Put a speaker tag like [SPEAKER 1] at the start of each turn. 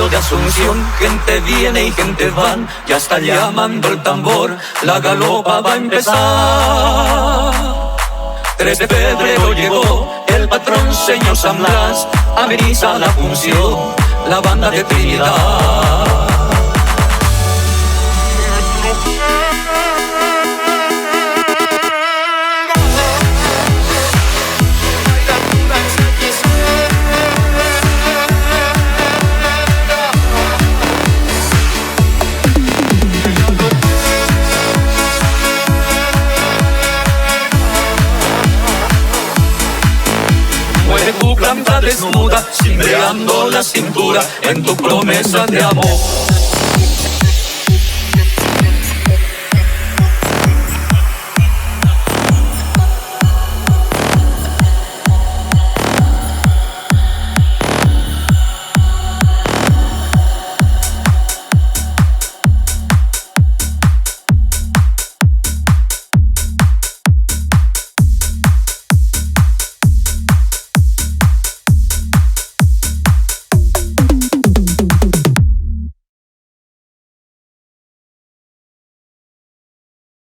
[SPEAKER 1] barrio de Asunción, gente viene y gente van, ya está llamando el tambor, la galopa va a empezar. 3 de febrero llegó el patrón señor San Blas, ameniza la función, la banda de Trinidad. Tu planta desnuda, cimbreando la cintura en tu promesa de amor.